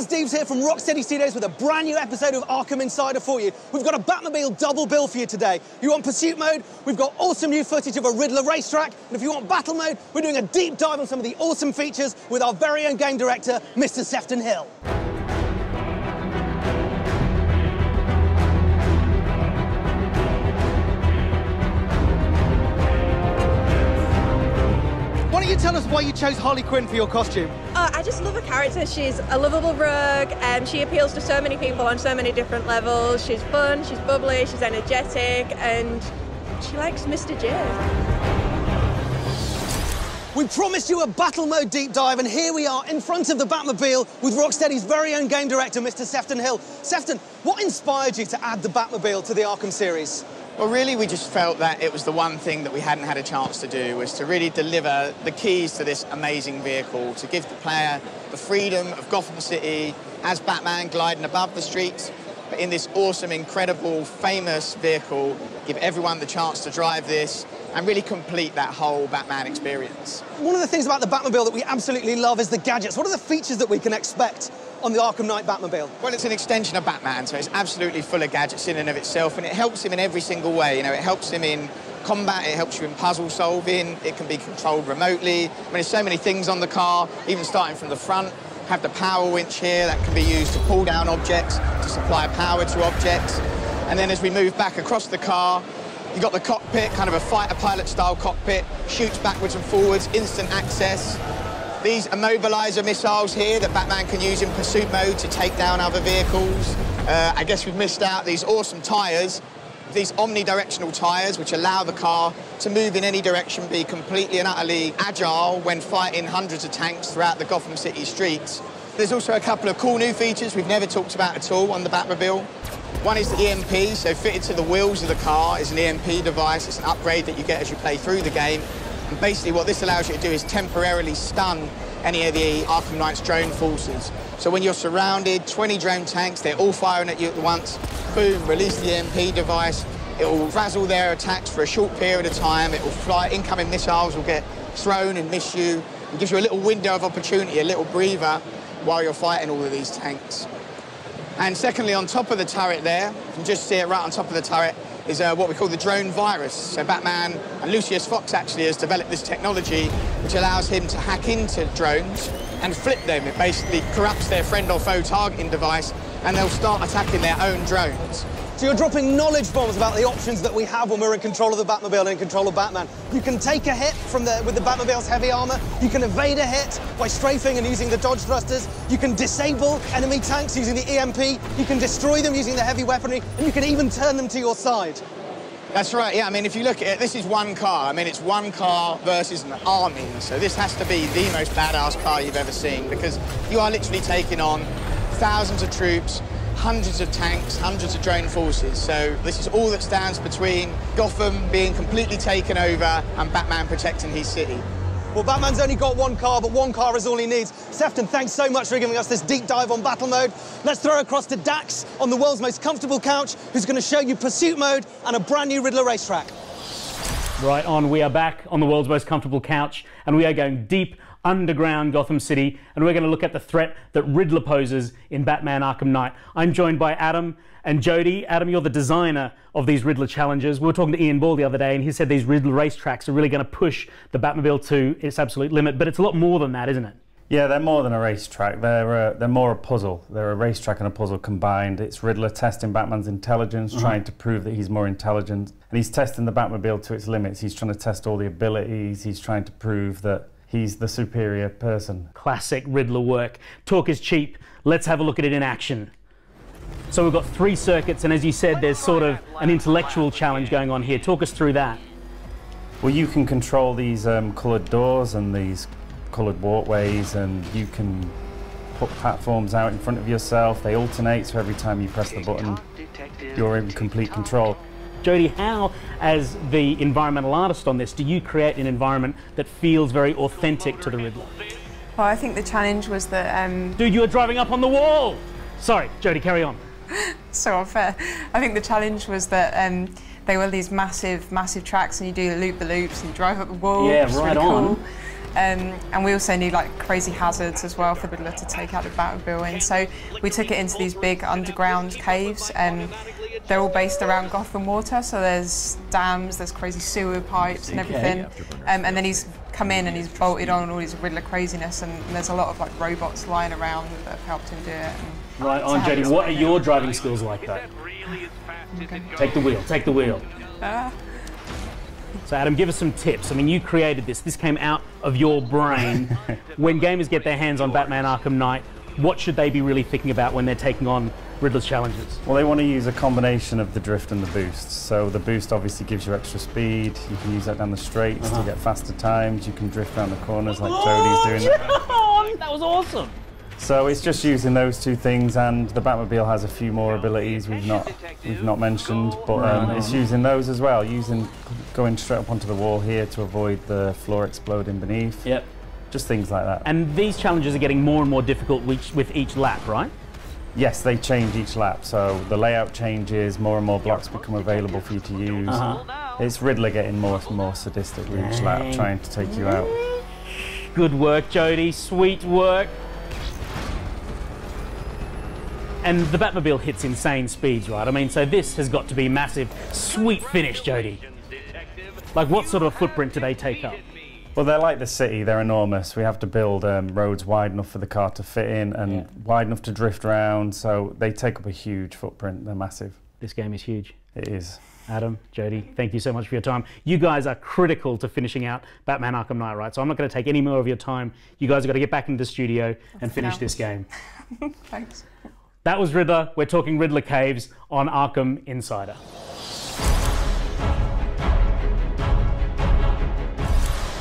Baz Deeves here from Rocksteady Studios with a brand new episode of Arkham Insider for you. We've got a Batmobile double bill for you today. You want pursuit mode? We've got awesome new footage of a Riddler racetrack. And if you want battle mode, we're doing a deep dive on some of the awesome features with our very own game director, Mr. Sefton Hill. Why don't you tell us why you chose Harley Quinn for your costume? I just love her character. She's a lovable rogue, and she appeals to so many people on so many different levels. She's fun, she's bubbly, she's energetic, and she likes Mr. J. We promised you a battle mode deep dive, and here we are in front of the Batmobile with Rocksteady's very own game director, Mr. Sefton Hill. Sefton, what inspired you to add the Batmobile to the Arkham series? Well, really, we just felt that it was the one thing that we hadn't had a chance to do, was to really deliver the keys to this amazing vehicle, to give the player the freedom of Gotham City as Batman gliding above the streets, but in this awesome, incredible, famous vehicle, give everyone the chance to drive this and really complete that whole Batman experience. One of the things about the Batmobile that we absolutely love is the gadgets. What are the features that we can expect on the Arkham Knight Batmobile? Well, it's an extension of Batman, so it's absolutely full of gadgets in and of itself, and it helps him in every single way. You know, it helps him in combat, it helps you in puzzle solving, it can be controlled remotely. I mean, there's so many things on the car, even starting from the front. Have the power winch here that can be used to pull down objects, to supply power to objects. And then as we move back across the car, you've got the cockpit, kind of a fighter pilot style cockpit, shoots backwards and forwards, instant access. These immobiliser missiles here that Batman can use in pursuit mode to take down other vehicles. I guess we've missed out these awesome tyres, these omnidirectional tyres which allow the car to move in any direction, be completely and utterly agile when fighting hundreds of tanks throughout the Gotham City streets. There's also a couple of cool new features we've never talked about at all on the Batmobile. One is the EMP, so fitted to the wheels of the car is an EMP device. It's an upgrade that you get as you play through the game. And basically what this allows you to do is temporarily stun any of the Arkham Knight's drone forces. So when you're surrounded, 20 drone tanks, they're all firing at you at once, boom, release the EMP device. It will frazzle their attacks for a short period of time. It will fly, incoming missiles will get thrown and miss you. It gives you a little window of opportunity, a little breather while you're fighting all of these tanks. And secondly, on top of the turret there, you can just see it right on top of the turret, is what we call the drone virus. So Batman and Lucius Fox actually has developed this technology which allows him to hack into drones and flip them. It basically corrupts their friend or foe targeting device and they'll start attacking their own drones. So you're dropping knowledge bombs about the options that we have when we're in control of the Batmobile and in control of Batman. You can take a hit with the Batmobile's heavy armour. You can evade a hit by strafing and using the dodge thrusters. You can disable enemy tanks using the EMP. You can destroy them using the heavy weaponry, and you can even turn them to your side. That's right, yeah. I mean, if you look at it, this is one car. I mean, it's one car versus an army. So this has to be the most badass car you've ever seen, because you are literally taking on thousands of troops, hundreds of tanks, hundreds of drone forces. So this is all that stands between Gotham being completely taken over and Batman protecting his city. Well, Batman's only got one car, but one car is all he needs. Sefton, thanks so much for giving us this deep dive on battle mode. Let's throw across to Dax on the world's most comfortable couch, who's going to show you pursuit mode and a brand new Riddler racetrack. Right on, we are back on the world's most comfortable couch, and we are going deep underground Gotham City, and we're going to look at the threat that Riddler poses in Batman Arkham Knight. I'm joined by Adam and Jody. Adam, you're the designer of these Riddler challenges. We were talking to Ian Ball the other day, and he said these Riddler racetracks are really going to push the Batmobile to its absolute limit, but it's a lot more than that, isn't it? Yeah, they're more than a racetrack. They're more a puzzle. They're a racetrack and a puzzle combined. It's Riddler testing Batman's intelligence, trying to prove that he's more intelligent, and he's testing the Batmobile to its limits. He's trying to test all the abilities. He's trying to prove that he's the superior person. Classic Riddler work. Talk is cheap. Let's have a look at it in action. So we've got 3 circuits, and as you said, there's sort of an intellectual challenge going on here. Talk us through that. Well, you can control these coloured doors and these coloured walkways, and you can put platforms out in front of yourself. They alternate, so every time you press the button, you're in complete control. Jody, how, as the environmental artist on this, do you create an environment that feels very authentic to the Riddler? Well, I think the challenge was that... Dude, you were driving up on the wall! Sorry, Jody, carry on. So unfair. I think the challenge was that they were these massive tracks, and you do loop-the-loops and you drive up the wall. Yeah, right on. And we also need like crazy hazards as well for the Riddler to take out the Batmobile in. So we took it into these big underground caves, and they're all based around Gotham water. So there's dams, there's crazy sewer pipes and everything. And then he's come in and he's bolted on all his Riddler craziness, and there's a lot of like robots lying around that have helped him do it. Right on, Jodie. What are your driving skills like though? Okay. Take the wheel. Take the wheel. So Adam, give us some tips. I mean, you created this. This came out of your brain. When gamers get their hands on Batman Arkham Knight, what should they be really thinking about when they're taking on Riddler's challenges? Well, they want to use a combination of the drift and the boost. So the boost obviously gives you extra speed. You can use that down the straights to get faster times. You can drift around the corners like Jodie's doing. That was awesome. So it's just using those two things, and the Batmobile has a few more abilities we've not mentioned, but it's using those as well. Going straight up onto the wall here to avoid the floor exploding beneath. Yep. Just things like that. And these challenges are getting more and more difficult with each lap, right? Yes, they change each lap, so the layout changes, more and more blocks become available for you to use. It's Riddler getting more and more sadistic with each lap, trying to take you out. Good work, Jodie. Sweet work. And the Batmobile hits insane speeds, right? I mean, so this has got to be massive. Sweet finish, Jodie. Like, what sort of a footprint do they take up? Well, they're like the city, they're enormous. We have to build roads wide enough for the car to fit in and wide enough to drift around, so they take up a huge footprint, they're massive. This game is huge. It is. Adam, Jodie, thank you so much for your time. You guys are critical to finishing out Batman Arkham Knight, right? So I'm not going to take any more of your time. You guys have got to get back into the studio and finish this game. Thanks. That was Riddler. We're talking Riddler Caves on Arkham Insider.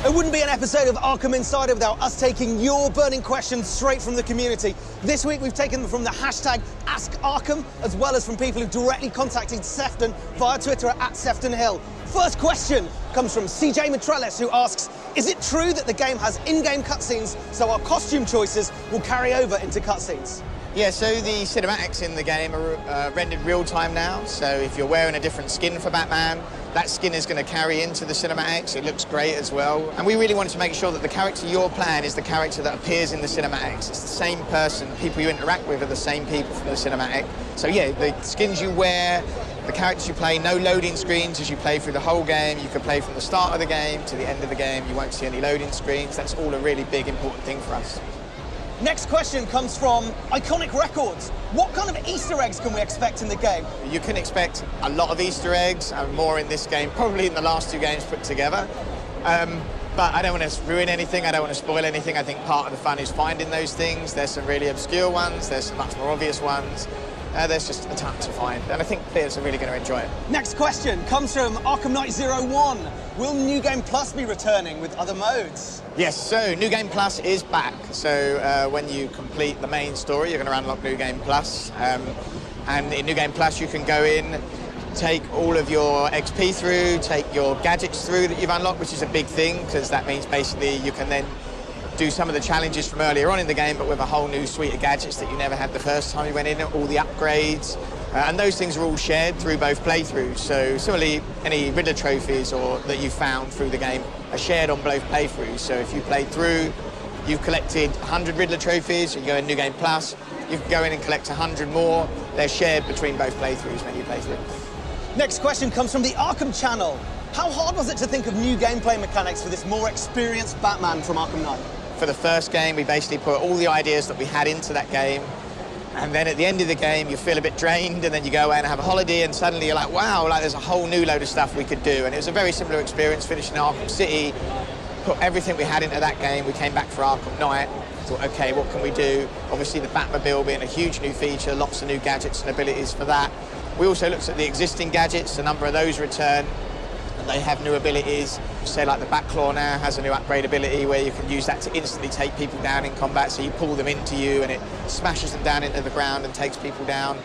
It wouldn't be an episode of Arkham Insider without us taking your burning questions straight from the community. This week we've taken them from the hashtag #AskArkham, as well as from people who've directly contacted Sefton via Twitter at SeftonHill. First question comes from CJ Matrellis, who asks, is it true that the game has in-game cutscenes, so our costume choices will carry over into cutscenes? Yeah, so the cinematics in the game are rendered real-time now, so if you're wearing a different skin for Batman, that skin is going to carry into the cinematics. It looks great as well. And we really wanted to make sure that the character you're playing is the character that appears in the cinematics. It's the same person. People you interact with are the same people from the cinematic. So yeah, the skins you wear, the characters you play, no loading screens as you play through the whole game. You can play from the start of the game to the end of the game. You won't see any loading screens. That's all a really big, important thing for us. Next question comes from Iconic Records. What kind of Easter eggs can we expect in the game? You can expect a lot of Easter eggs, and more in this game, probably in the last two games put together. But I don't want to ruin anything, I don't want to spoil anything. I think part of the fun is finding those things. There's some really obscure ones, there's some much more obvious ones. There's just a ton to find, and I think players are really going to enjoy it. Next question comes from Arkham Knight 01. Will New Game Plus be returning with other modes? Yes, so New Game Plus is back. So when you complete the main story, you're going to unlock New Game Plus. And in New Game Plus, you can go in, take all of your XP through, take your gadgets through that you've unlocked, which is a big thing, because that means basically you can then do some of the challenges from earlier on in the game, but with a whole new suite of gadgets that you never had the first time you went in, all the upgrades. And those things are all shared through both playthroughs. So similarly, any Riddler trophies that you found through the game are shared on both playthroughs. So if you played through, you've collected 100 Riddler trophies, you go in New Game Plus, you can go in and collect 100 more. They're shared between both playthroughs when you play through. Next question comes from the Arkham channel. How hard was it to think of new gameplay mechanics for this more experienced Batman from Arkham Knight? For the first game, we basically put all the ideas that we had into that game. And then at the end of the game, you feel a bit drained, and then you go away and have a holiday, and suddenly you're like, wow, like there's a whole new load of stuff we could do. And it was a very similar experience finishing Arkham City, put everything we had into that game. We came back for Arkham Knight, thought, okay, what can we do? Obviously the Batmobile being a huge new feature, lots of new gadgets and abilities for that. We also looked at the existing gadgets, a number of those return, and they have new abilities. Say like the Batclaw now has a new upgrade ability where you can use that to instantly take people down in combat, so you pull them into you and it smashes them down into the ground and takes people down.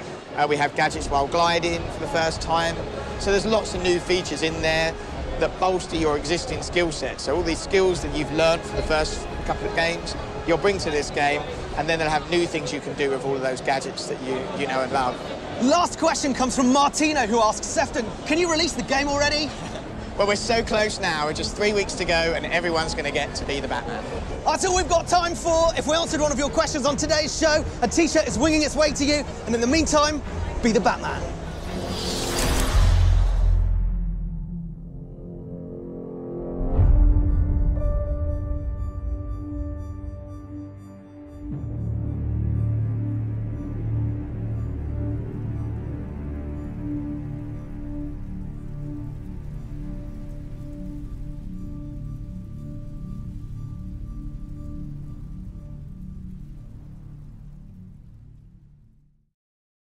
We have gadgets while gliding for the first time. So there's lots of new features in there that bolster your existing skill set. So all these skills that you've learned from the first couple of games, you'll bring to this game, and then they'll have new things you can do with all of those gadgets that you know and love. Last question comes from Martino, who asks, Sefton, can you release the game already? Well, we're so close now. We're just 3 weeks to go, and everyone's going to get to be the Batman. That's all we've got time for. If we answered one of your questions on today's show, a T-shirt is winging its way to you. And in the meantime, be the Batman.